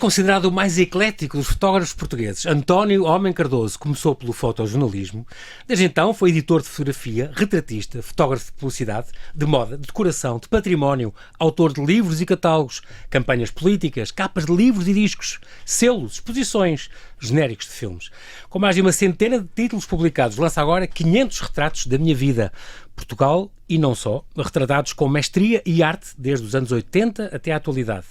considerado o mais eclético dos fotógrafos portugueses. António Homem Cardoso começou pelo fotojornalismo. Desde então foi editor de fotografia, retratista, fotógrafo de publicidade, de moda, de decoração, de património, autor de livros e catálogos, campanhas políticas, capas de livros e discos, selos, exposições, genéricos de filmes. Com mais de uma centena de títulos publicados, lança agora 500 retratos da minha vida. Portugal e não só, retratados com mestria e arte desde os anos 80 até à atualidade.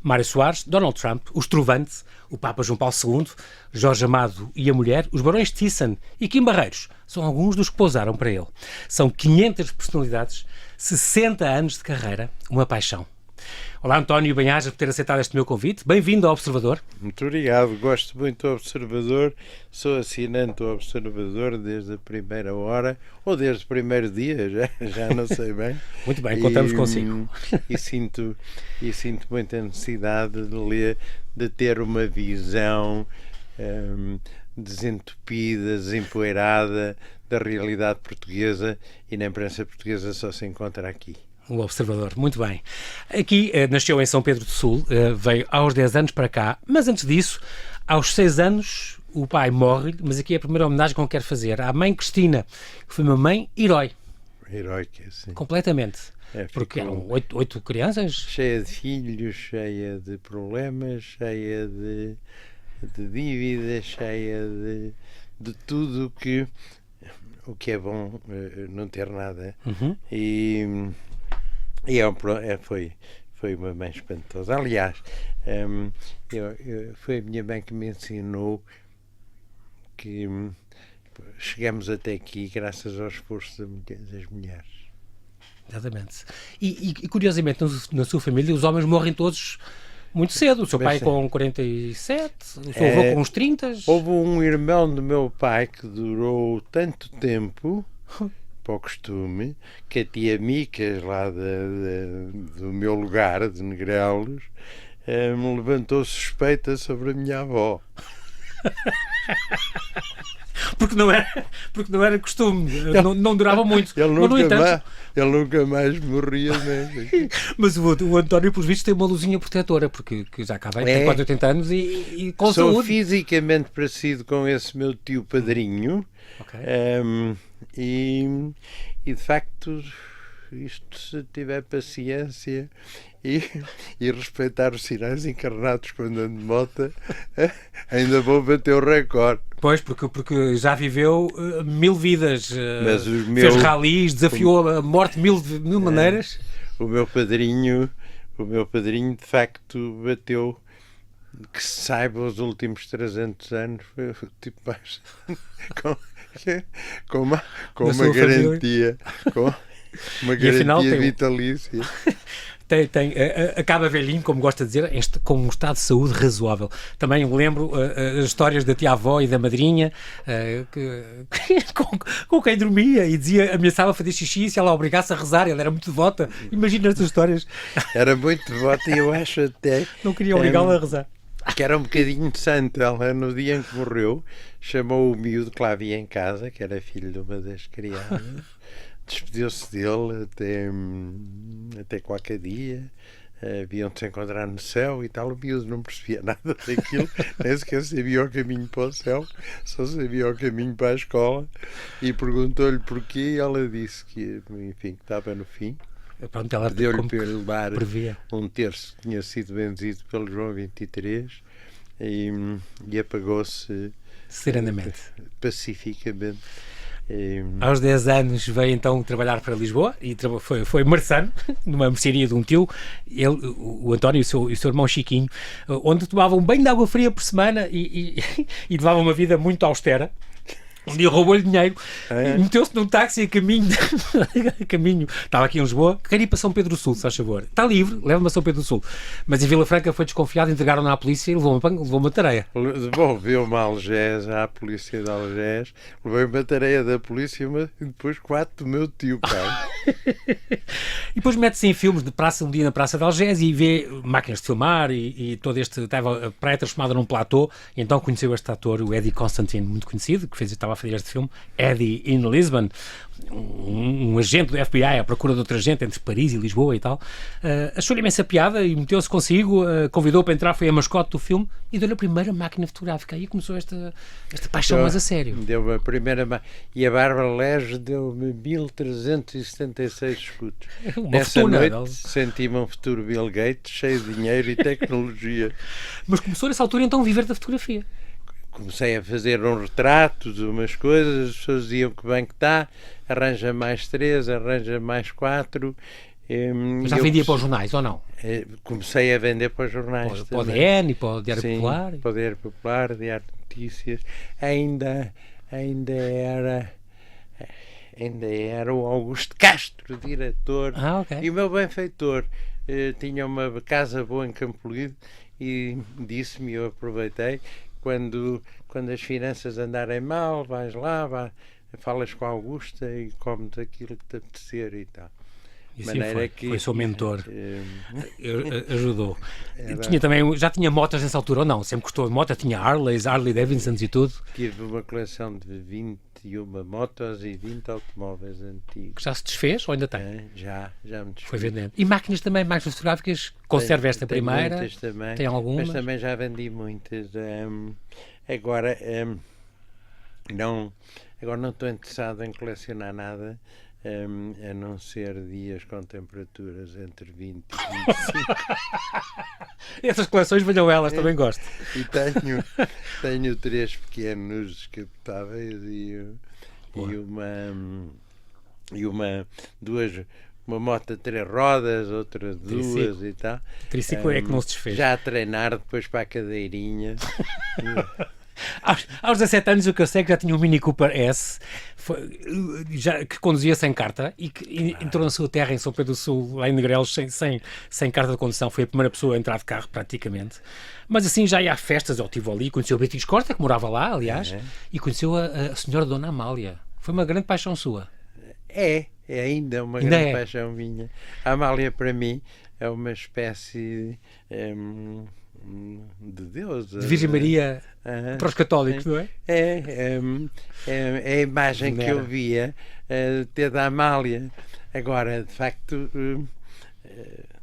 Mário Soares, Donald Trump, o Estrovante, o Papa João Paulo II, Jorge Amado e a Mulher, os Barões de Thyssen e Kim Barreiros são alguns dos que pousaram para ele. São 500 personalidades, 60 anos de carreira, uma paixão. Olá António, bem-aja por ter aceitado este meu convite. Bem-vindo ao Observador. Muito obrigado, gosto muito do Observador, sou assinante do Observador desde a primeira hora, ou desde o primeiro dia, já não sei bem. Muito bem, contamos consigo. E sinto muita necessidade de ler, de ter uma visão desentupida, desempoeirada da realidade portuguesa, e na imprensa portuguesa só se encontra aqui. O Observador, muito bem. Aqui nasceu em São Pedro do Sul, veio aos 10 anos para cá, mas antes disso, aos 6 anos, o pai morre, mas aqui é a primeira homenagem que eu quero fazer à mãe Cristina, que foi uma mãe herói. Heróica, sim. Completamente. Porque eram 8 crianças. Cheia de filhos, cheia de problemas, cheia de dívidas, cheia de tudo o que é bom não ter nada. Uhum. Foi uma mãe espantosa. Aliás, foi a minha mãe que me ensinou que chegamos até aqui graças ao esforço das mulheres. Exatamente. E curiosamente, na sua família, os homens morrem todos muito cedo. O seu pai com 47, o seu avô com uns 30. Houve um irmão do meu pai que durou tanto tempo, para o costume, que a tia Micas, lá do meu lugar, de Negrelos, me levantou suspeita sobre a minha avó. Porque não era costume, não durava muito. Ele nunca mais morria mesmo. Mas o António, pelos vistos, tem uma luzinha protetora, porque já cá vem, tem quase 80 anos e com Sou saúde. Fisicamente parecido com esse meu tio padrinho. Okay. E de facto, isto, se tiver paciência e respeitar os sinais encarnados quando ando de moto, ainda vou bater o recorde. Pois, porque já viveu 1000 vidas, fez ralis, desafiou a morte de mil maneiras. O meu padrinho, de facto, bateu, que se saiba, os últimos 300 anos, foi o tipo mais... com uma garantia, uma garantia vitalícia. Acaba velhinho, como gosta de dizer, com um estado de saúde razoável. Também lembro as histórias da tia-avó e da madrinha com quem dormia e ameaçava fazer xixi se ela a obrigasse a rezar. Ela era muito devota. Imagina estas histórias. Era muito devota e eu acho até... Não queria obrigá-la a rezar. Que era um bocadinho santa. Ela, no dia em que morreu, chamou o miúdo que lá havia em casa, que era filho de uma das criadas, despediu-se dele até qualquer dia, haviam de se encontrar no céu e tal. O miúdo não percebia nada daquilo, nem sequer sabia o caminho para o céu, só sabia o caminho para a escola, e perguntou-lhe porquê, e ela disse que, enfim, que estava no fim. Pronto, ela deu-lhe para levar previa. Um terço que tinha sido benzido pelo João 23 e apagou-se serenamente, pacificamente. Aos 10 anos veio então trabalhar para Lisboa e foi marçano, numa mercearia de um tio, o António e o seu irmão Chiquinho, onde tomavam um banho de água fria por semana e levavam uma vida muito austera. Um dia roubou-lhe dinheiro, meteu-se num táxi a caminho, estava aqui em Lisboa, queria ir para São Pedro do Sul, se faz favor. Está livre, leva-me a São Pedro do Sul. Mas em Vila Franca foi desconfiado, entregaram-na à polícia e levou uma tareia. Devolveu-me a Algés, à polícia de Algés, levei uma tareia da polícia e depois 4 do meu tio, pai. E depois mete-se em filmes de praça, um dia na Praça de Algés, e vê máquinas de filmar e todo estava a praia transformada num platô, e então conheceu este ator, o Eddie Constantine, muito conhecido, que estava a fazer este filme, Eddie in Lisbon, um agente do FBI à procura de outra gente entre Paris e Lisboa e tal, achou-lhe imensa piada e meteu-se consigo, convidou para entrar, foi a mascote do filme e deu-lhe a primeira máquina fotográfica. Aí começou esta paixão mais a sério. Deu-me a primeira e a Bárbara Lege deu-me 1376 escudos. Nessa noite senti-me um futuro Bill Gates, cheio de dinheiro e tecnologia. Mas começou nessa altura então a viver da fotografia. Comecei a fazer uns retratos, umas coisas, as pessoas diziam que bem que está, arranja mais 3, arranja mais 4. Mas já vendia para os jornais, ou não? Comecei a vender para os jornais. Para o DN, para o Diário Sim, Popular. Para o Diário Popular, Diário de Notícias. Ainda era o Augusto Castro, diretor, okay. E o meu benfeitor tinha uma casa boa em Campo Lido e disse-me, eu aproveitei, quando as finanças andarem mal, vais lá, falas com a Augusta e comes aquilo que te apetecer e tal. Foi o seu mentor, ajudou. Já tinha motas nessa altura ou não? Sempre gostou de moto, tinha Harley Davidsons e tudo? Tive uma coleção de 21 motos e 20 automóveis antigos. Já se desfez ou ainda tem? Já me desfez. Foi vendendo. E máquinas também, máquinas fotográficas? Conserva esta primeira? Muitas também. Tem algumas? Mas também já vendi muitas. Agora não estou interessado em colecionar nada. A não ser dias com temperaturas entre 20 e 25. Essas coleções valham elas, também gosto. E tenho 3 pequenos descapotáveis uma moto a 3 rodas, outra 2 e tal. Triciclo é que não se desfez. Já a treinar depois para a cadeirinha. Aos 17 anos, o que eu sei é que já tinha um Mini Cooper S que conduzia sem carta e que entrou na sua terra em São Pedro do Sul, lá em Negrelos, sem carta de condução. Foi a primeira pessoa a entrar de carro, praticamente. Mas assim, já ia a festas ao Tivoli, conheceu o Beatriz Costa, que morava lá, aliás, e conheceu a senhora Dona Amália. Foi uma grande paixão sua. É ainda uma grande paixão minha. A Amália, para mim, é uma espécie de Deus. De Virgem Maria para os católicos, não é? É a imagem que eu via ter da Amália. Agora, de facto,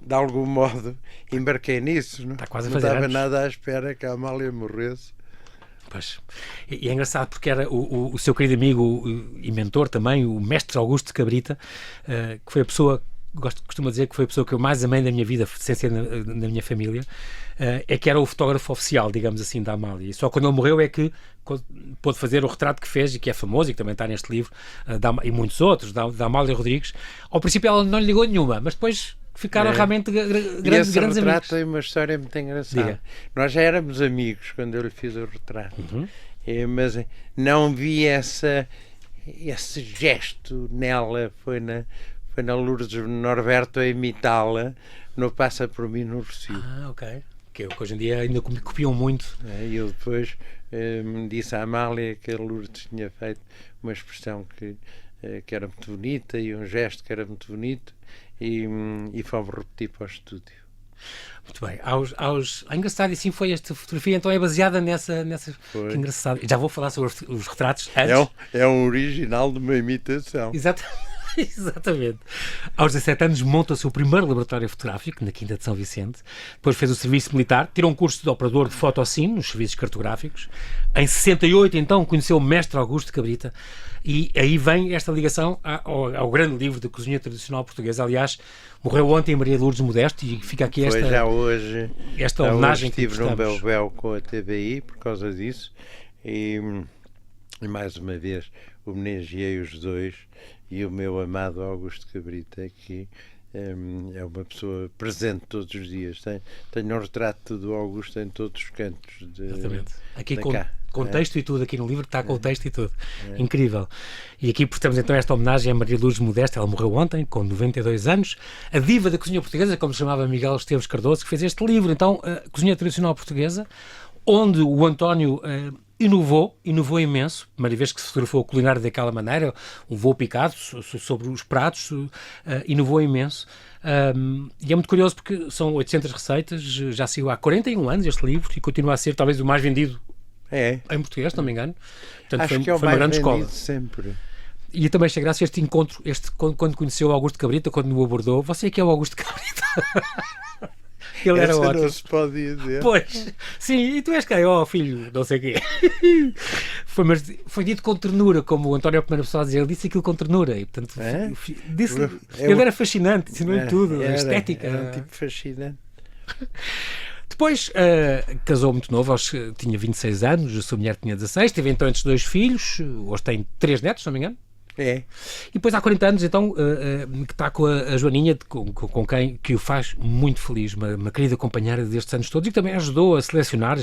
de algum modo, embarquei nisso. Não estava nada à espera que a Amália morresse. Pois. E é engraçado porque era o seu querido amigo e mentor também, o mestre Augusto de Cabrita, que foi a pessoa, costumo dizer que foi a pessoa que eu mais amei na minha vida, sem ser na minha família, é que era o fotógrafo oficial, digamos assim, da Amália. E só quando ele morreu é que pôde fazer o retrato que fez e que é famoso e que também está neste livro, e muitos outros, da Amália Rodrigues. Ao princípio ela não lhe ligou nenhuma, mas depois ficaram realmente grandes amigos. Esse retrato tem uma história muito engraçada. Diga. Nós já éramos amigos quando eu lhe fiz o retrato, mas não vi esse gesto nela. Foi na Lourdes Norberto a imitá-la no Passa por Mim no Rossio. Ok. Que hoje em dia ainda copiam muito. E eu depois disse à Amália que a Lourdes tinha feito uma expressão que era muito bonita e um gesto que era muito bonito e fomos repetir para o estúdio. Muito bem. Engraçado, e assim foi esta fotografia, então é baseada nessa... Foi. Que engraçado. Já vou falar sobre os retratos antes. É um original de uma imitação. Exatamente. Aos 17 anos monta-se o primeiro laboratório fotográfico na Quinta de São Vicente. Depois fez o serviço militar, tirou um curso de operador de fotocine nos serviços cartográficos. Em 68, então, conheceu o mestre Augusto de Cabrita. E aí vem esta ligação ao grande livro de cozinha tradicional portuguesa. Aliás, morreu ontem Maria de Lourdes Modesto e fica aqui esta homenagem que estive num bel com a TVI por causa disso e mais uma vez homenageei os dois e o meu amado Augusto Cabrita, que é uma pessoa presente todos os dias. Tenho um retrato do Augusto em todos os cantos. Exatamente. Aqui com texto e tudo, aqui no livro está com o texto e tudo. Incrível. E aqui portamos então esta homenagem a Maria Lourdes Modesto. Ela morreu ontem, com 92 anos. A diva da cozinha portuguesa, como se chamava Miguel Esteves Cardoso, que fez este livro, então, a Cozinha Tradicional Portuguesa, onde o António inovou imenso. Primeira vez que se fotografou a culinária daquela maneira, um voo picado sobre os pratos, inovou imenso. E é muito curioso porque são 800 receitas, já saiu há 41 anos este livro e continua a ser talvez o mais vendido É. em português, se não me engano. Portanto, Acho que é o foi uma mais grande vendido escola. sempre. E eu também achei graça este encontro, quando conheceu o Augusto Cabrita, quando o abordou. Você que é o Augusto Cabrita? Ele era Essa ótimo. não se pode dizer. Pois, sim, e tu és quem? Oh, filho, não sei o quê. Mas foi dito com ternura, como o António é a primeira pessoa a dizer. Ele disse aquilo com ternura. E, portanto, É? ele era fascinante, ensinou-lhe tudo, a estética. Era um tipo fascinante. Depois casou muito novo, tinha 26 anos, a sua mulher tinha 16, teve então estes 2 filhos, hoje tem 3 netos, se não me engano. É. E depois há 40 anos, então, que está com a Joaninha, com quem que o faz muito feliz, uma querida companheira destes anos todos, e que também ajudou a selecionar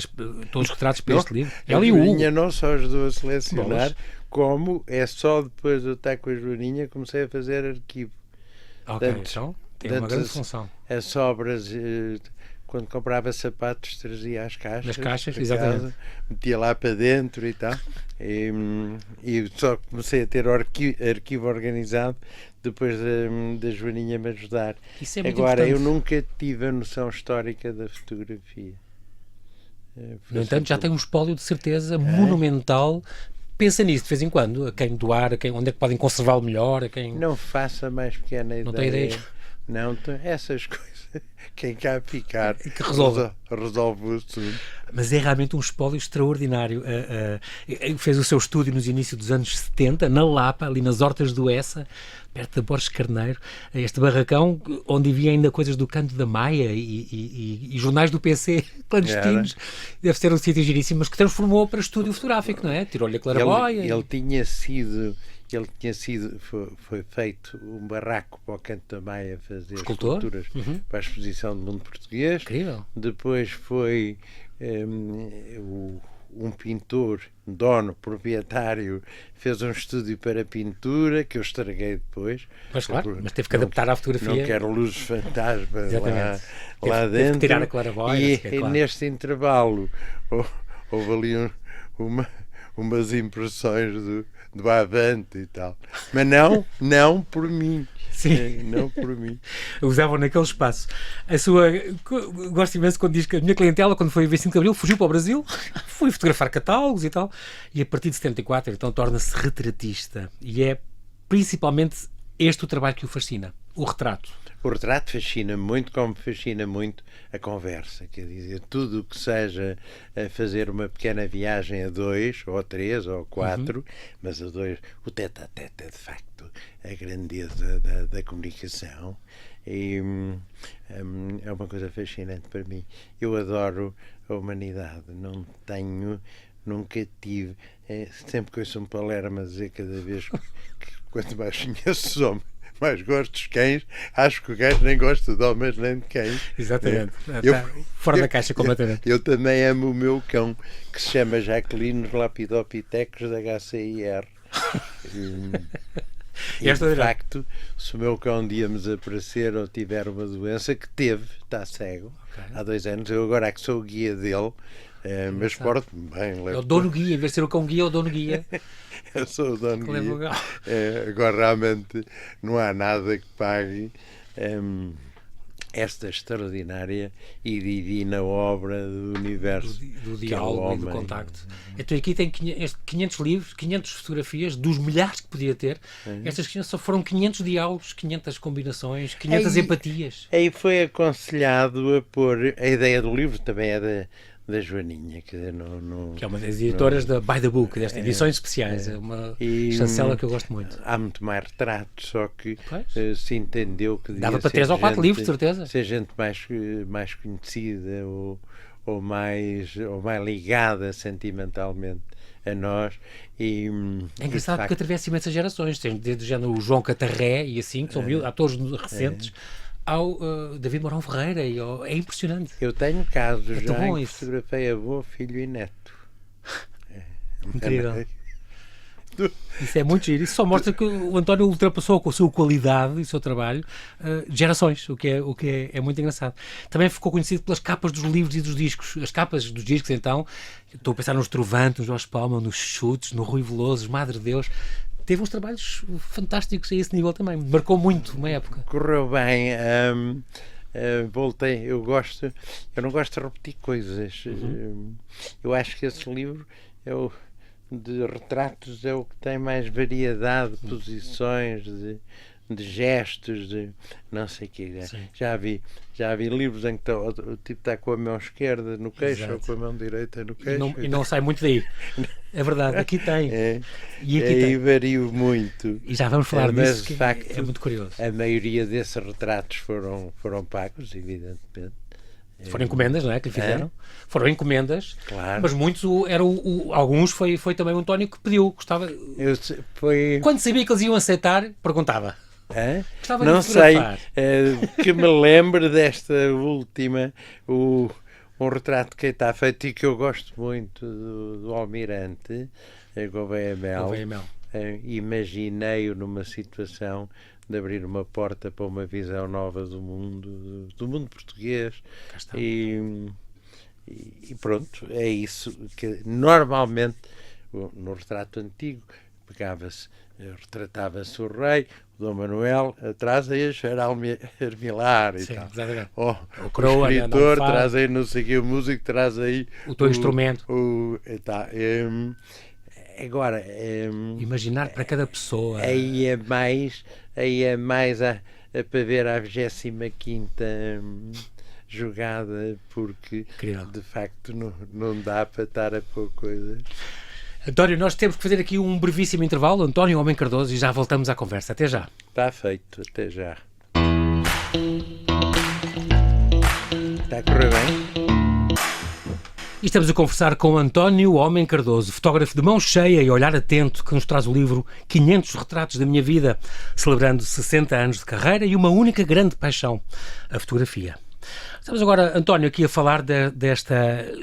todos os retratos para este livro. A Ela e o Hugo. Joaninha não só ajudou a selecionar, Bolas. como é só depois de eu estar com a Joaninha comecei a fazer arquivo. Ok, Portanto, então, tem uma grande função. As sobras, quando comprava sapatos, trazia as caixas. Nas caixas, para exatamente. casa, metia lá para dentro e tal. E só comecei a ter o arquivo organizado depois da Joaninha me ajudar. Isso é muito Agora, eu importante. nunca tive a noção histórica da fotografia. No entanto, já tem um espólio de certeza monumental. Pensa nisso de vez em quando, a quem doar, onde é que podem conservá-lo melhor, a quem... Não faça a mais pequena ideia. Não tem ideia? Não, essas coisas. Quem cá ficar Que resolva. resolve o assunto. Mas é realmente um espólio extraordinário. Fez o seu estúdio nos inícios dos anos 70, na Lapa, ali nas Hortas do Essa, perto da Borges Carneiro, este barracão onde havia ainda coisas do Canto da Maia e jornais do PC clandestinos. Deve ser um sítio giríssimo, mas que transformou para estúdio fotográfico, não é? Tirou-lhe a claraboia. Ele tinha sido, foi feito um barraco para o Canto da Maia fazer Escultor? esculturas para a exposição do mundo português. Incrível. Depois foi um pintor, dono, proprietário, fez um estúdio para pintura que eu estraguei depois. Mas claro, mas teve que adaptar à fotografia. Não quero luzes fantasmas lá Teve dentro. que tirar a claraboia. E claro. neste intervalo houve ali umas impressões do Avante e tal. Mas não por mim. Sim. Não por mim. Usavam naquele espaço. Gosto imenso quando diz que a minha clientela, quando foi a 25 de Abril, fugiu para o Brasil, foi fotografar catálogos e tal, e a partir de 74, então, torna-se retratista. E é principalmente este o trabalho que o fascina, o retrato. O retrato fascina muito, como fascina muito a conversa, quer dizer, tudo o que seja a fazer uma pequena viagem a 2, ou a 3, ou a 4, mas a 2, o tete-a-tete é de facto a grandeza da comunicação e é uma coisa fascinante para mim. Eu adoro a humanidade, nunca tive, sempre que ouço um Palermo a dizer cada vez que quanto mais conheço os homens, mais gosto dos cães, acho que o gajo nem gosta de homens nem de cães. Exatamente. Fora da caixa completamente. Eu também amo o meu cão, que se chama Jaqueline Lapidopithecus da HCIR. E de facto, se o meu cão um dia me desaparecer ou tiver uma doença, que teve, está cego, há 2 anos, eu agora é que sou o guia dele, mas porto-me bem. É o dono guia, em vez de ser o cão guia, é o dono guia. Eu sou o dono guia. Agora realmente não há nada que pague esta extraordinária e divina obra do universo. Do diálogo e do contacto. Então aqui tem 500 livros, 500 fotografias, dos milhares que podia ter. Estas 500 só foram 500 diálogos, 500 combinações, 500 empatias. Aí foi aconselhado a pôr, a ideia do livro também é da Joaninha, que é uma das editoras da By the Book, destas edições especiais, é uma chancela que eu gosto muito. Há muito mais retratos, só que se entendeu que dava para 3 ou 4 livros, de certeza. Ser gente mais conhecida ou mais ligada sentimentalmente a nós. É engraçado porque atravessa imensas gerações, tem desde já o João Catarré e assim, que são atores recentes, ao David Mourão Ferreira, é impressionante. Eu tenho casos já em que isso. fotografei avô, filho e neto. Incrível. Isso é muito giro. Isso só mostra que o António ultrapassou com a sua qualidade e o seu trabalho gerações, o que é muito engraçado. Também ficou conhecido pelas capas dos livros e dos discos. As capas dos discos, então, estou a pensar nos Trovantes, no Jorge Palma, nos Chutes, no Rui Veloso, Madre de Deus. Teve uns trabalhos fantásticos a esse nível também. Marcou muito uma época. Correu bem. voltei, eu não gosto de repetir coisas. Eu acho que esse livro de retratos é o que tem mais variedade de posições, de gestos, de não sei o quê. Já vi livros em que o tipo está com a mão esquerda no queixo ou com a mão direita no queixo. E não sai muito daí. É verdade, aqui tem. E aqui tem. Vario muito. E já vamos falar mas, disso, que de facto, é muito curioso. A maioria desses retratos foram pagos, evidentemente. Foram encomendas, não é? Que lhe fizeram. Foram encomendas, claro. Mas muitos, alguns foi também o António que pediu. Gostava. Quando sabia que eles iam aceitar, perguntava. Não sei, que me lembre desta última, um retrato que está feito e que eu gosto muito do Almirante, Gouveia Mel. Imaginei-o numa situação de abrir uma porta para uma visão nova do mundo português. E pronto, é isso que normalmente no retrato antigo retratava-se o rei, o Dom Manuel, atrás aí a cheirar Armilar e tal. O escritor traz aí não sei o que, o músico traz aí o teu instrumento. Agora, imaginar para cada pessoa. Aí é mais para ver a 25ª jogada, porque de facto não dá para estar a pôr coisas. António, nós temos que fazer aqui um brevíssimo intervalo. António Homem Cardoso, e já voltamos à conversa. Até já. Está feito, até já. Está a correr bem? E estamos a conversar com António Homem Cardoso, fotógrafo de mão cheia e olhar atento, que nos traz o livro 500 retratos da minha vida, celebrando 60 anos de carreira e uma única grande paixão, a fotografia. Estamos agora, António, aqui a falar desta...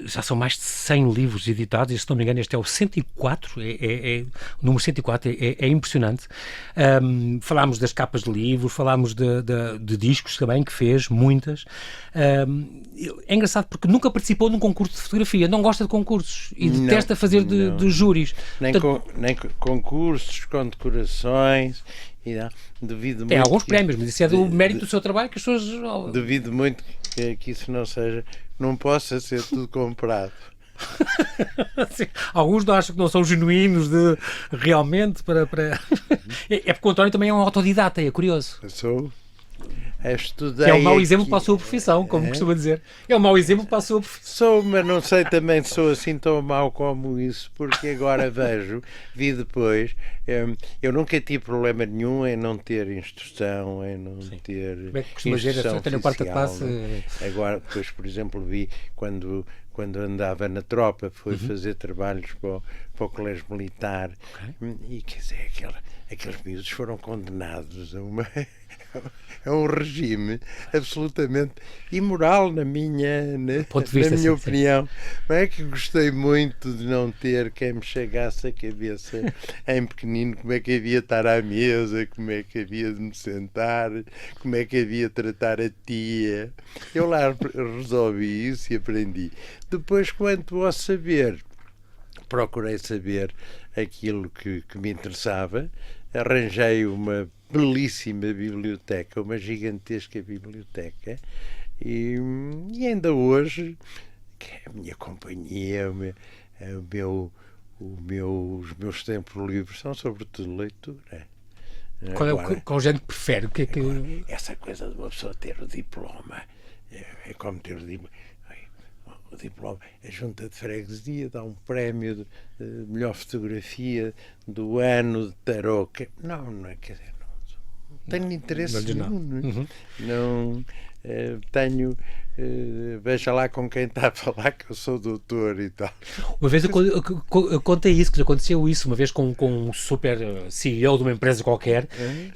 Já são mais de 100 livros editados, e se não me engano este é o 104, o número 104, é impressionante. Falámos das capas de livros, falámos de discos também, que fez, muitas. É engraçado porque nunca participou num concurso de fotografia, não gosta de concursos e detesta fazer de júris. Nem concursos, condecorações... Duvido tem muito alguns prémios, mas isso é do mérito do seu trabalho que as pessoas... Duvido muito que isso não possa ser tudo comprado. Sim, alguns acham que não são genuínos realmente para... É porque o António também é um autodidata, é curioso. Eu sou... É um mau exemplo para a sua profissão, como costuma dizer. É um mau exemplo para a sua profissão. Sou, mas não sei também se sou assim tão mau como isso, porque agora vi depois, eu nunca tive problema nenhum em não ter instrução, em não ter como é que costuma dizer, oficial. Agora, depois, por exemplo, vi quando andava na tropa, fui fazer trabalhos para o Colégio Militar, e quer dizer, aqueles miúdos foram condenados a um regime absolutamente imoral na minha opinião. Não é que gostei muito de não ter quem me chegasse a cabeça em pequenino, como é que havia de estar à mesa, como é que havia de me sentar, como é que havia de tratar a tia. Eu lá resolvi isso e aprendi. Depois, quanto ao saber, procurei saber aquilo que me interessava, arranjei uma belíssima biblioteca, uma gigantesca biblioteca, e ainda hoje, que é a minha companhia, os meus tempos livres são sobretudo leitura. Qual o género que prefere? Essa coisa de uma pessoa ter o diploma, é como ter o diploma. O diploma, a junta de freguesia dá um prémio de melhor fotografia do ano de tarot. Não é, quer dizer, não tenho interesse nenhum. Não tenho... veja lá com quem está a falar que eu sou doutor e tal. Uma vez eu contei isso, que aconteceu isso uma vez com um super CEO de uma empresa qualquer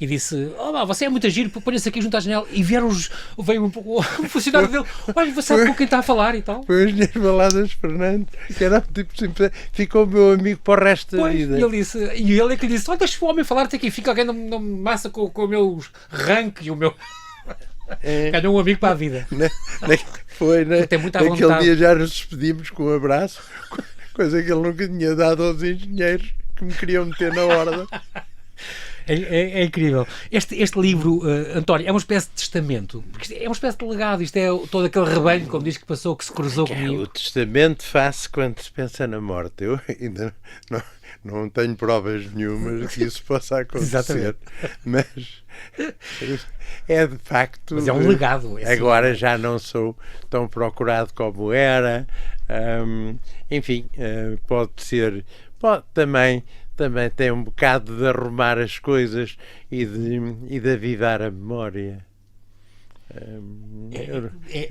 e disse, você é muito giro, põe-se aqui junto à janela, e veio um funcionário dele, olha, você sabe com quem está a falar e tal. Foi o engenheiro Valadas Fernandes, que era um tipo simples, ficou meu amigo para o resto da vida. E ele é que lhe disse, olha, deixa o homem falar, até aqui fica alguém não massa com o meu rank e o meu... Ganhou um amigo para a vida. Foi, né? Naquele dia já nos despedimos com um abraço, coisa que ele nunca tinha dado aos engenheiros que me queriam meter na ordem. É incrível. Este livro, António, é uma espécie de testamento. Porque é uma espécie de legado. Isto é todo aquele rebanho, como diz, que passou, que se cruzou comigo. O testamento faz-se quando se pensa na morte. Eu ainda não tenho provas nenhumas que isso possa acontecer. Exatamente. Mas é de facto... Mas é um legado. Agora já não sou tão procurado como era. Enfim, pode ser... Também tem um bocado de arrumar as coisas e de avivar a memória.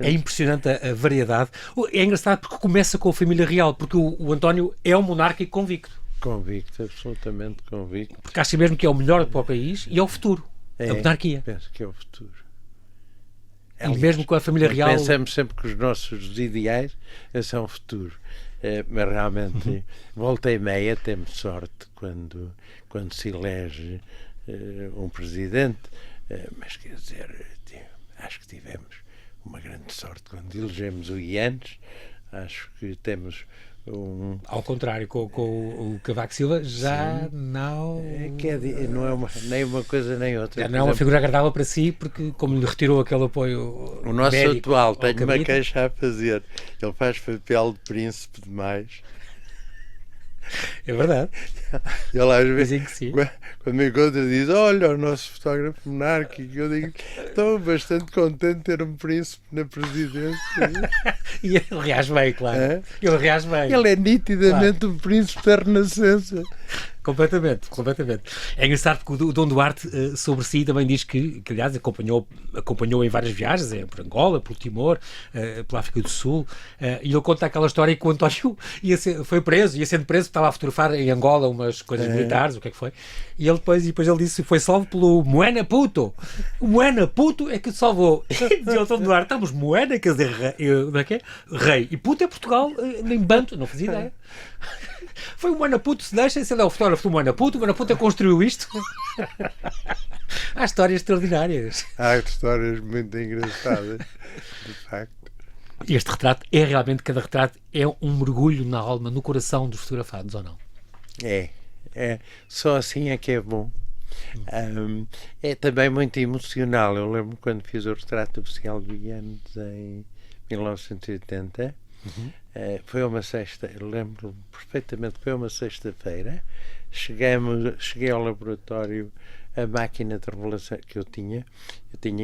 É impressionante a variedade. É engraçado porque começa com a família real, porque o António é um monárquico convicto. Convicto, absolutamente convicto. Porque acha mesmo que é o melhor para o país e é o futuro. A monarquia. Penso que é o futuro. E mesmo com a família real... Pensamos sempre que os nossos ideais são o futuro. Mas realmente, volta e meia, temos sorte quando se elege um presidente. Mas quer dizer, acho que tivemos uma grande sorte quando elegemos o Ianes. Acho que temos Ao contrário, com o Cavaco Silva, já não... não é nem uma coisa nem outra. Já não é uma figura agradável para si, porque como lhe retirou aquele apoio o nosso médico, atual tem uma queixa a fazer. Ele faz papel de príncipe demais. É verdade. Ele às vezes, que sim. quando me encontra, diz: olha, o nosso fotógrafo monárquico. Eu digo: estou bastante contente de ter um príncipe na presidência. E ele reage bem, claro. Ele reage bem. Ele é nitidamente um príncipe da Renascença. Completamente. É engraçado porque o Dom Duarte sobre si também diz que aliás, acompanhou em várias viagens, por Angola, por Timor, pela África do Sul, e ele conta aquela história que o António foi preso, ia sendo preso, estava a fotografar em Angola umas coisas militares, o que é que foi, e ele depois ele disse que foi salvo pelo Moena Puto. O Moena Puto é que o salvou. E o Dom Duarte, estamos Moena, quer dizer, rei, e Puto é Portugal, nem Banto, não fazia ideia. Foi o Moena Puto, se deixa, se ele é o fotógrafo do Moena Puto construiu isto. Há histórias extraordinárias. Há histórias muito engraçadas, de facto. Este retrato cada retrato é um mergulho na alma, no coração dos fotografados, ou não? Só assim é que é bom. É também muito emocional. Eu lembro quando fiz o retrato oficial do Ianes em 1980. Foi uma sexta, eu lembro perfeitamente que foi uma sexta-feira. Cheguei ao laboratório, a máquina de revelação que eu tinha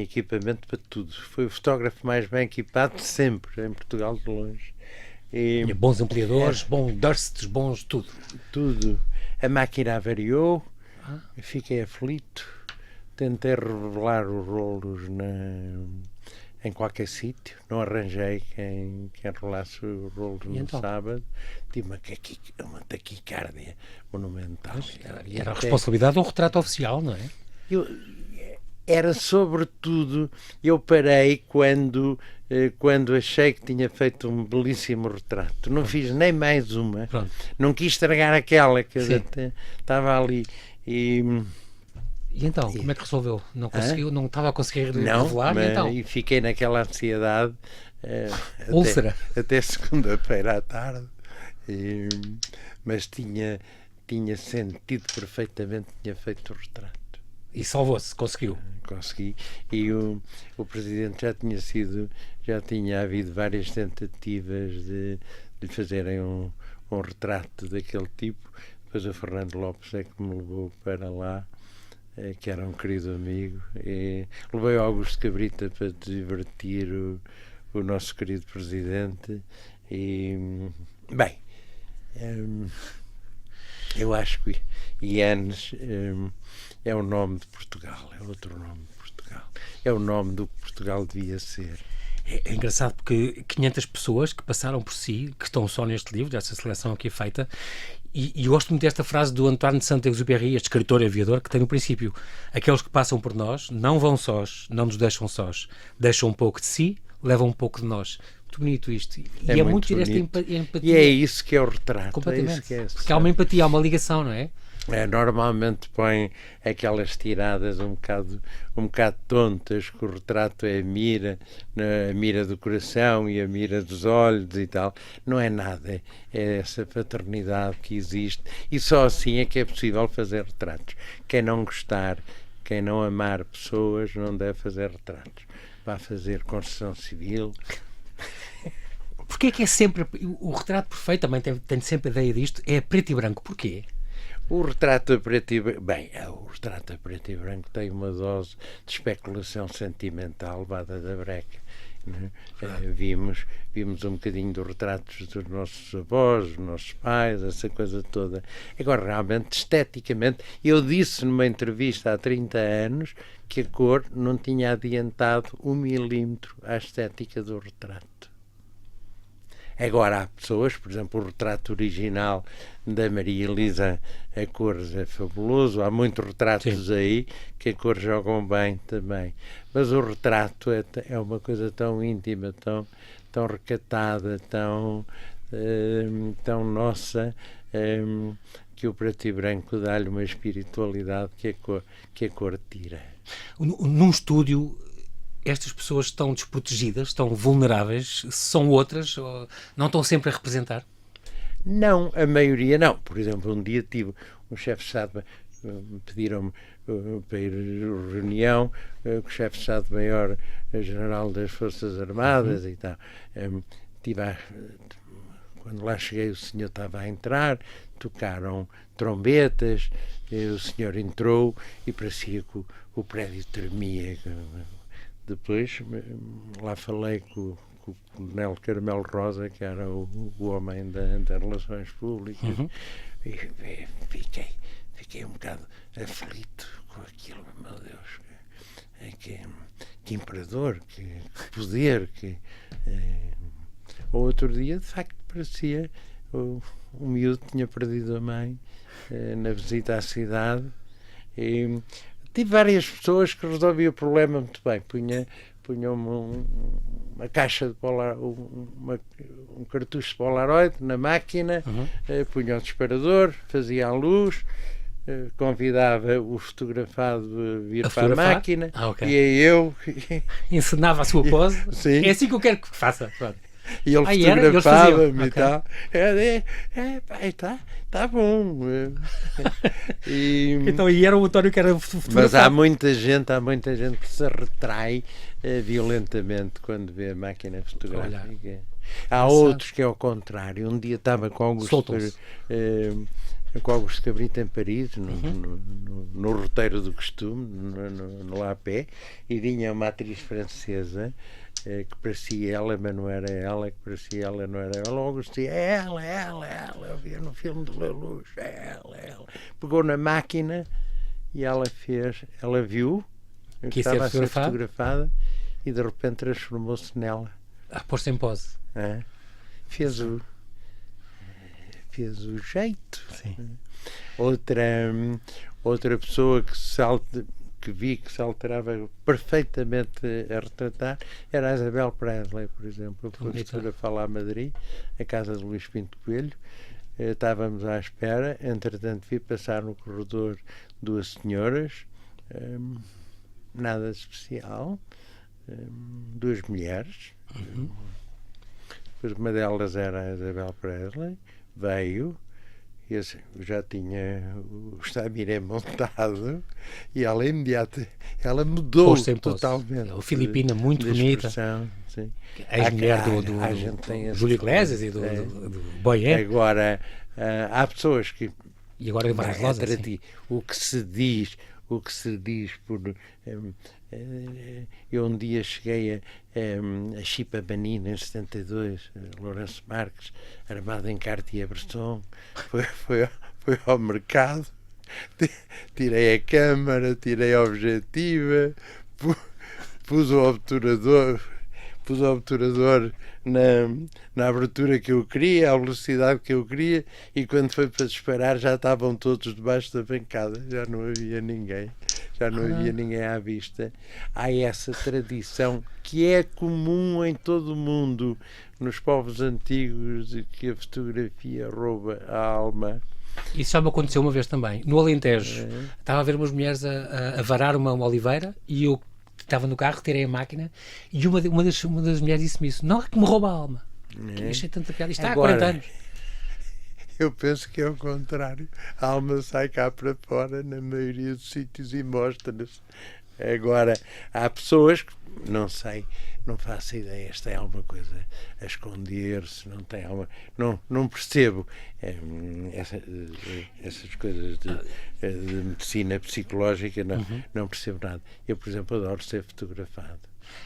equipamento para tudo. Foi o fotógrafo mais bem equipado de sempre em Portugal, de longe. E bons ampliadores, bons dusts, bons tudo. A máquina avariou, fiquei aflito, tentei revelar os rolos em qualquer sítio, não arranjei quem rolasse os rolos no sábado. Tive uma taquicardia monumental. Era a responsabilidade de um retrato oficial, não é? Era sobretudo, eu parei quando achei que tinha feito um belíssimo retrato. Não fiz nem mais uma. Pronto. Não quis estragar aquela que estava ali. E então, como é que resolveu? Não conseguiu? Não estava a conseguir revelar? E fiquei naquela ansiedade úlcera. Até segunda-feira à tarde. Mas tinha sentido perfeitamente que tinha feito o retrato. E salvou-se, conseguiu. Consegui. E o Presidente já tinha havido várias tentativas de fazerem um retrato daquele tipo. Depois o Fernando Lopes é que me levou para lá, que era um querido amigo, e levei o Augusto Cabrita para divertir o nosso querido Presidente. Bem, eu acho que Ianes é o nome de Portugal, é outro nome de Portugal, é o nome do que Portugal devia ser. É engraçado porque 500 pessoas que passaram por si, que estão só neste livro, desta seleção aqui feita, e gosto muito desta frase do Antoine de Saint-Exupéry, este escritor e aviador, que tem no princípio: aqueles que passam por nós não vão sós, não nos deixam sós, deixam um pouco de si, levam um pouco de nós. Muito bonito isto. E é muito esta empatia. E é isso que é o retrato. Completamente. É isso que porque há uma empatia, há uma ligação, não é? Normalmente põe aquelas tiradas um bocado tontas, que o retrato é a mira do coração e a mira dos olhos e tal. Não é nada, é essa paternidade que existe, e só assim é que é possível fazer retratos. Quem não gostar, quem não amar pessoas, não deve fazer retratos. Vai fazer construção civil. Porquê é que é sempre... O retrato perfeito, também tenho sempre a ideia disto, é preto e branco. Porquê? O retrato a preto e branco, o retrato a preto e branco tem uma dose de especulação sentimental levada da breca. Né? Vimos um bocadinho dos retratos dos nossos avós, dos nossos pais, essa coisa toda. Agora, realmente, esteticamente, eu disse numa entrevista há 30 anos que a cor não tinha adiantado 1 milímetro à estética do retrato. Agora há pessoas, por exemplo, o retrato original da Maria Elisa, a cores é fabuloso, há muitos retratos Sim. aí que a cores jogam bem também, mas o retrato é uma coisa tão íntima, tão recatada, tão nossa, que o preto e branco dá-lhe uma espiritualidade que a cor tira. Num estúdio, estas pessoas estão desprotegidas, estão vulneráveis, são outras, não estão sempre a representar? Não, a maioria não. Por exemplo, um dia tive um chefe de Estado, pediram-me para ir à reunião com o chefe de Estado-Maior General das Forças Armadas e tal. Quando lá cheguei, o senhor estava a entrar, tocaram trombetas, o senhor entrou e parecia que o prédio tremia. Depois lá falei com o Coronel Carmelo Rosa, que era o homem das Relações Públicas, e fiquei um bocado aflito com aquilo. Meu Deus, que imperador, que poder, O outro dia, de facto, parecia o miúdo tinha perdido a mãe na visita à cidade, e tive várias pessoas que resolviam o problema muito bem. Punham uma caixa de um cartucho de Polaroid na máquina, punham o disparador, fazia a luz, convidava o fotografado a vir para a máquina, e eu... Encenava a sua pose? Sim. É assim que eu quero que faça. Pronto. E ele fotografava-me e tal. Está bom. Então, e era o António que era fotografado. Mas há muita gente que se retrai violentamente quando vê a máquina fotográfica. Há outros que é ao contrário. Um dia estava com Augusto Cabrita em Paris, no roteiro do costume, no La Paix, e vinha uma atriz francesa que parecia ela, mas não era ela, que parecia ela, não era ela. Logo dizia, ela, eu via no filme do Lelouch, ela. Pegou na máquina e ela viu que estava a ser fotografada, e de repente transformou-se nela. Pôs-se em pose. Fez o jeito. Sim. Outra pessoa que vi que se alterava perfeitamente a retratar era a Isabel Presley, por exemplo. Eu fui fotografar lá a Madrid, a casa de Luís Pinto Coelho. Estávamos à espera, entretanto vi passar no corredor 2 senhoras, nada especial, 2 mulheres. Depois uma delas era a Isabel Presley, veio, eu já tinha o Stamiré montado, e ela ela mudou totalmente. A Filipina, muito bonita. Sim. Ex-mulher do Júlio Iglesias e do Boyer. Agora, há pessoas que... E agora é mais rosa, o que se diz por... eu um dia cheguei a Chipa Banina em 72, Lourenço Marques, armado em Cartier-Bresson, foi ao mercado, tirei a câmara, tirei a objetiva, pus o obturador na abertura que eu queria, a velocidade que eu queria, e quando foi para disparar já estavam todos debaixo da bancada, já não havia ninguém à vista. Há essa tradição que é comum em todo o mundo, nos povos antigos, de que a fotografia rouba a alma. Isso já me aconteceu uma vez também. No Alentejo, estava a ver umas mulheres a varar uma oliveira e eu estava no carro, tirei a máquina e uma das mulheres disse-me isso. Não, é que me rouba a alma. Que achei tanta piada. Isto está há 40 anos. Eu penso que é o contrário. A alma sai cá para fora na maioria dos sítios e mostra-se. Agora, há pessoas que, não sei, não faço ideia, tem alguma coisa a esconder-se, não tem alguma... Não percebo essas coisas de medicina psicológica, não percebo nada. Eu, por exemplo, adoro ser fotografado.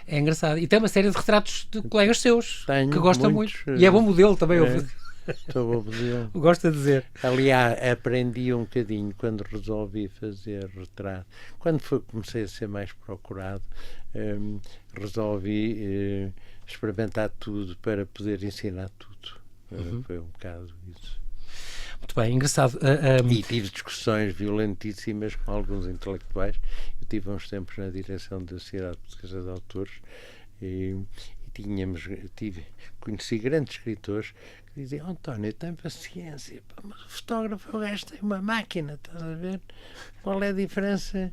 É engraçado. E tem uma série de retratos de colegas seus que gosta muito. muitos, E é bom modelo também. Estou bom modelo. Gosto de dizer. Aliás, aprendi um bocadinho quando resolvi fazer retrato. Quando comecei a ser mais procurado, resolvi experimentar tudo para poder ensinar tudo. Foi um bocado isso. Muito bem, engraçado. E tive discussões violentíssimas com alguns intelectuais. Eu tive uns tempos na direção da Sociedade Portuguesa de Autores e conheci grandes escritores que diziam: António, tem paciência, mas o fotógrafo, o gajo tem uma máquina, estás a ver? Qual é a diferença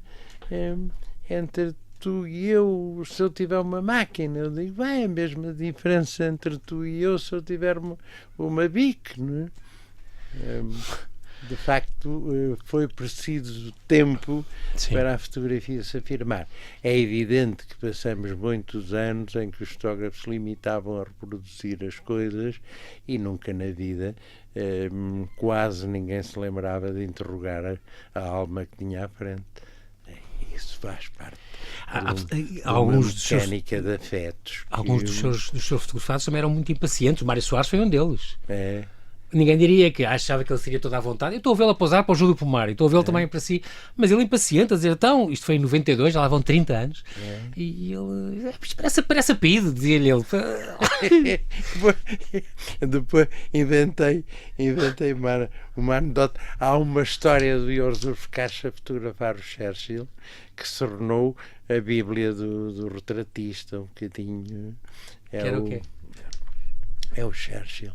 entre tu e eu se eu tiver uma máquina? Eu digo, bem, a mesma diferença entre tu e eu se eu tiver uma Bic, não é? De facto, foi preciso tempo para a fotografia se afirmar. É evidente que passamos muitos anos em que os fotógrafos se limitavam a reproduzir as coisas e nunca na vida quase ninguém se lembrava de interrogar a alma que tinha à frente. Isso faz parte de uma mecânica de afetos. Alguns dos seus fotografados também eram muito impacientes. O Mário Soares foi um deles. É. Ninguém diria que achava que ele seria toda à vontade. Eu estou a vê-lo a pousar para o Júlio Pomar e estou a vê-lo também para si, mas ele impaciente a dizer, então, isto foi em 92, já lá vão 30 anos, e ele, parece apelido, dizia-lhe ele. Depois inventei uma anedota. Há uma história do Joseph Caixa a fotografar o Churchill que se tornou a Bíblia do retratista, um bocadinho. Que era o quê? É o Churchill.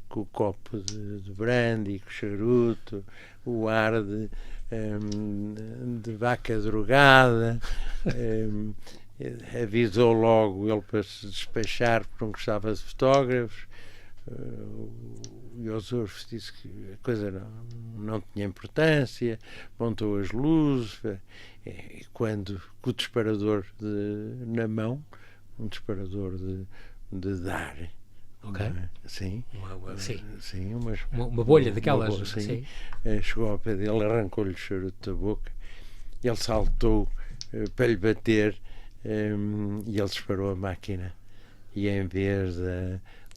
Com o copo de brandy, com o charuto, o ar de vaca drogada, avisou logo ele para se despachar porque não gostava de fotógrafos. O Joseph disse que a coisa não tinha importância, montou as luzes, e quando com o disparador na mão, um disparador de dar. Okay. Sim. Uma bolha daquelas. Sim. Chegou ao pé dele, arrancou-lhe o charuto da boca, ele saltou para lhe bater e ele disparou a máquina. E em vez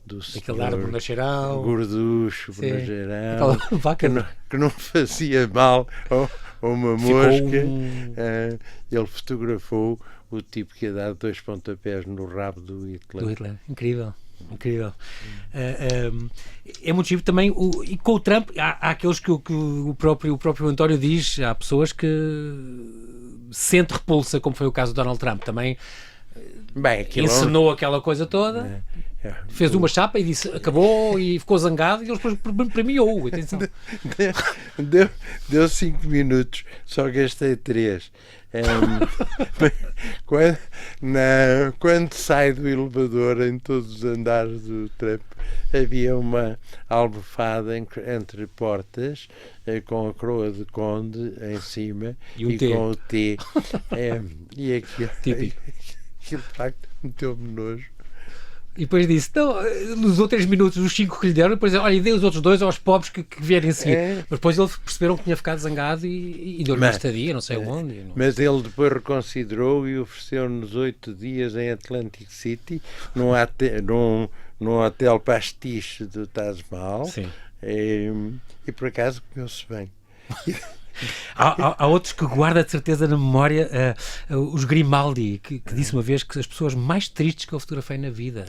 do aquele ar bonacheirão, gorducho, bonacheirão, vaca que não fazia mal a uma mosca, ele fotografou o tipo que ia dar 2 pontapés no rabo do Hitler. Incrível. É muito giro também. E com o Trump, há aqueles que o próprio António diz, há pessoas que sente repulsa, como foi o caso do Donald Trump. Também encenou aquela coisa toda, fez uma chapa e disse acabou e ficou zangado e ele depois premiou. Atenção. Deu 5 minutos, só gastei 3. Quando sai do elevador em todos os andares do Trump havia uma almofada entre portas com a coroa de conde em cima e com o T e aquilo de facto meteu-me nojo. E depois disse, não, nos outros 3 minutos, os 5 que lhe deram, depois olha, e dei os outros 2 aos pobres que vierem a seguir. Mas depois eles perceberam que tinha ficado zangado e deu-lhe uma estadia, não sei onde. Mas ele depois reconsiderou e ofereceu-nos 8 dias em Atlantic City, num hotel pastiche do Taj Mahal. Sim. E por acaso comeu-se bem. Há outros que guarda de certeza na memória, os Grimaldi, que disse uma vez que as pessoas mais tristes que eu fotografei na vida.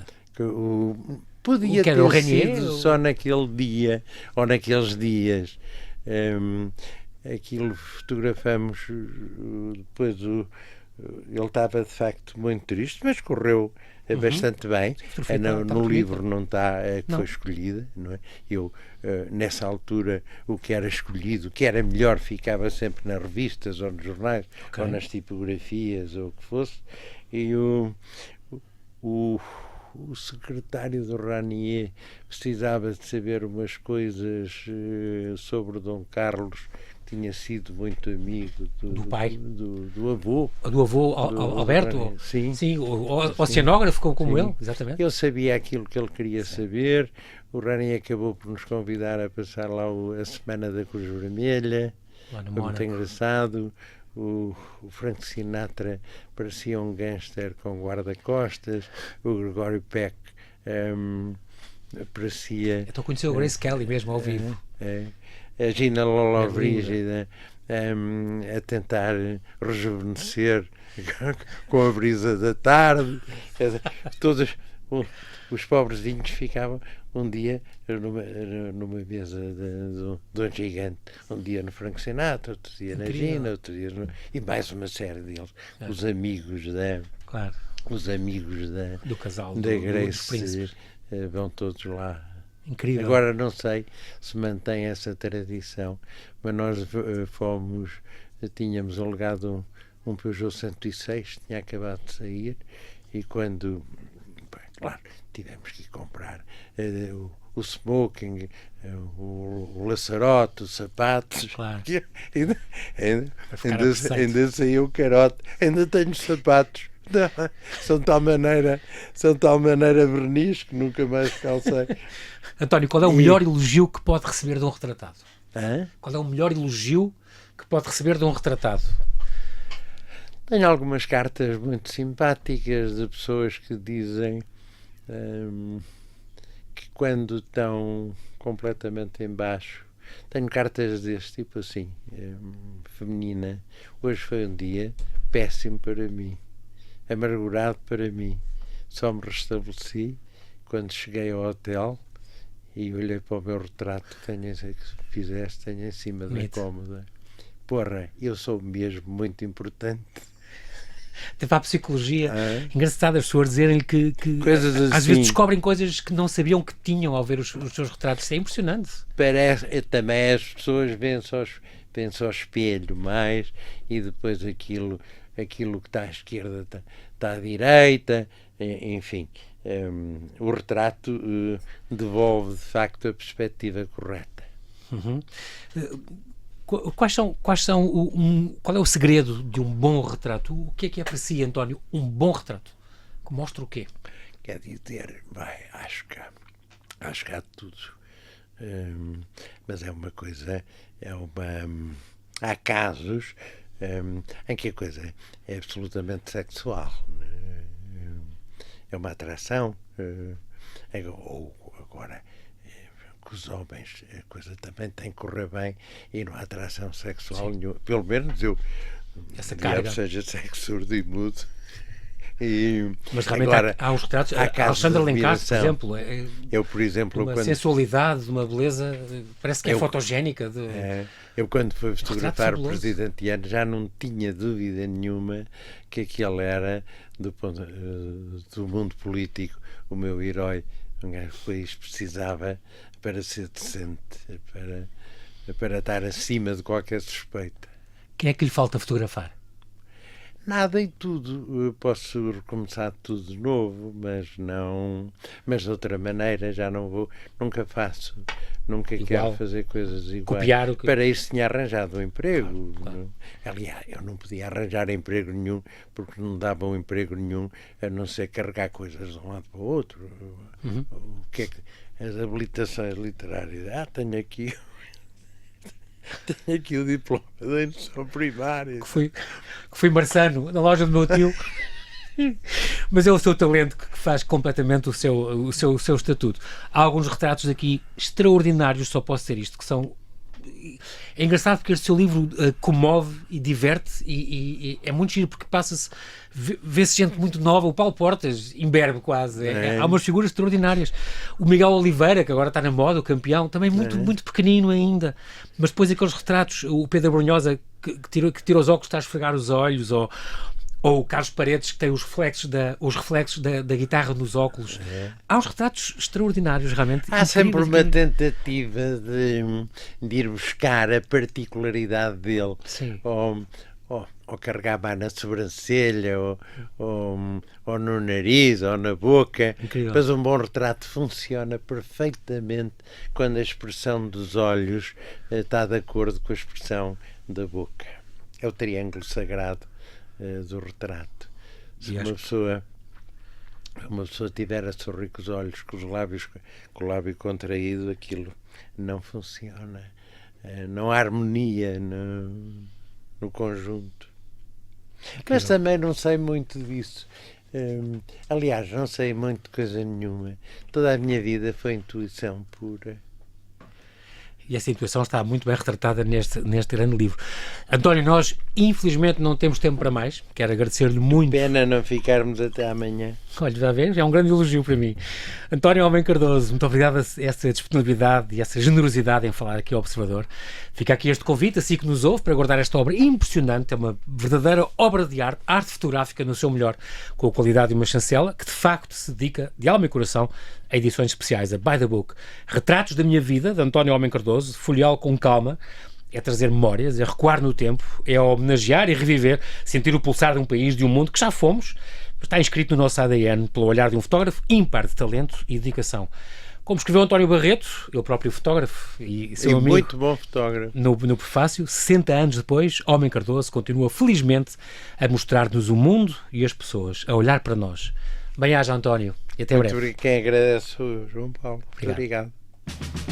Podia ter sido só naquele dia ou naqueles dias. Aquilo fotografamos depois ele estava de facto muito triste, mas correu bastante bem. No livro não está que não. foi escolhida, não é? Eu, nessa altura, o que era escolhido, o que era melhor, ficava sempre nas revistas ou nos jornais, ou nas tipografias, ou o que fosse. E o secretário do Ranier precisava de saber umas coisas sobre Dom Carlos, que tinha sido muito amigo do pai, do avô. Do avô Alberto? Sim. Sim, o oceanógrafo como ele, exatamente. Ele sabia aquilo que ele queria saber. O Ranier acabou por nos convidar a passar lá a Semana da Cruz Vermelha. Foi muito engraçado. O Frank Sinatra parecia um gangster com guarda-costas. O Gregório Peck parecia... Então conheceu o Grace Kelly mesmo ao vivo. A Gina Lollobrigida a tentar rejuvenescer com a brisa da tarde. Todos os pobrezinhos ficavam um dia numa mesa de um gigante, um dia no Frank Sinatra, outro dia na Gina, outro dia e mais uma série deles. Os amigos do casal da Grace vão todos lá. Incrível. Agora não sei se mantém essa tradição, mas nós tínhamos alugado um Peugeot 106, tinha acabado de sair, e quando, claro, tivemos que ir comprar o smoking, o laçarote, os sapatos, claro. ainda saiu o carote, ainda tenho sapatos. Não, são de tal maneira verniz que nunca mais calcei. António, qual é o melhor elogio que pode receber de um retratado? Qual é o melhor elogio que pode receber de um retratado? Tenho algumas cartas muito simpáticas de pessoas que dizem que quando estão completamente em baixo, tenho cartas deste tipo assim, feminina. Hoje foi um dia péssimo para mim, amargurado para mim. Só me restabeleci quando cheguei ao hotel e olhei para o meu retrato que fizeste, tenho em cima da cómoda. Porra, eu sou mesmo muito importante. Teve a psicologia engraçada, as pessoas dizerem-lhe que assim, às vezes descobrem coisas que não sabiam que tinham ao ver os seus retratos. Isso é impressionante. Também as pessoas vêm-se ao espelho mais, e depois aquilo que está à esquerda está à direita, enfim. O retrato devolve de facto a perspectiva correta. Qual é o segredo de um bom retrato? O que é para si, António, um bom retrato? Que mostra o quê? Quer dizer, acho que há tudo. Mas é uma coisa, há casos em que a coisa é absolutamente sexual. É uma atração. Ou agora, com os homens, a coisa também tem que correr bem e não há atração sexual nenhuma. Pelo menos eu, seja sexo surdo e mudo. Mas realmente agora, há uns retratos. Alexandre Lencastre, por exemplo, eu, por exemplo, uma sensualidade, uma beleza, parece que é fotogénica. Eu, quando fui fotografar o presidente Iano, já não tinha dúvida nenhuma que aquele era, do mundo político, o meu herói. Um gajo que o país precisava para ser decente, para estar acima de qualquer suspeita. Quem é que lhe falta fotografar? Nada e tudo. Posso recomeçar tudo de novo, mas de outra maneira já não vou, nunca faço, nunca quero fazer coisas iguais. Copiar Para isso tinha arranjado um emprego. Claro. Aliás, eu não podia arranjar emprego nenhum, porque não dava um emprego nenhum, a não ser carregar coisas de um lado para o outro. O que é que as habilitações literárias? Tenho aqui o diploma da indução primária. Que fui marçano na loja do meu tio. Mas é o seu talento que faz completamente o seu estatuto. Há alguns retratos aqui extraordinários, só posso dizer isto, que são... É engraçado porque este seu livro comove e diverte e é muito giro porque vê-se gente muito nova. O Paulo Portas, imberbe quase. Há umas figuras extraordinárias. O Miguel Oliveira, que agora está na moda, o campeão, também muito pequenino ainda. Mas depois aqueles retratos, o Pedro Brunhosa que tira os óculos, está a esfregar os olhos, ou Ou o Carlos Paredes, que tem os reflexos da guitarra nos óculos. Há uns retratos extraordinários, realmente. Há sempre uma incríveis. tentativa de ir buscar a particularidade dele. Sim. Ou carregar mais na sobrancelha, ou no nariz, ou na boca. Incrível. Mas um bom retrato funciona perfeitamente quando a expressão dos olhos está de acordo com a expressão da boca. É o triângulo sagrado do retrato. Se uma pessoa tiver a sorrir com os olhos, com o lábio contraído, aquilo não funciona. Não há harmonia no conjunto. Mas também não sei muito disso. Aliás, não sei muito de coisa nenhuma. Toda a minha vida foi intuição pura. E essa intuição está muito bem retratada neste grande livro. António, nós infelizmente não temos tempo para mais. Quero agradecer-lhe muito. Pena não ficarmos até amanhã. Olha, já vês? É um grande elogio para mim. António Homem Cardoso, muito obrigado a essa disponibilidade e essa generosidade em falar aqui ao Observador. Fica aqui este convite, assim que nos ouve, para guardar esta obra impressionante. É uma verdadeira obra de arte fotográfica no seu melhor, com a qualidade de uma chancela, que de facto se dedica de alma e coração a edições especiais, a By the Book. Retratos da minha vida, de António Homem Cardoso, folheá-lo com calma, é trazer memórias, é recuar no tempo, é homenagear e reviver, sentir o pulsar de um país, de um mundo que já fomos, mas está inscrito no nosso ADN pelo olhar de um fotógrafo ímpar de talento e dedicação. Como escreveu António Barreto, ele próprio fotógrafo e seu amigo, muito bom fotógrafo. No prefácio, 60 anos depois, Homem Cardoso continua felizmente a mostrar-nos o mundo e as pessoas, a olhar para nós. Bem-aja, António, e até breve. Quem agradece o João Paulo. Obrigado. Muito obrigado.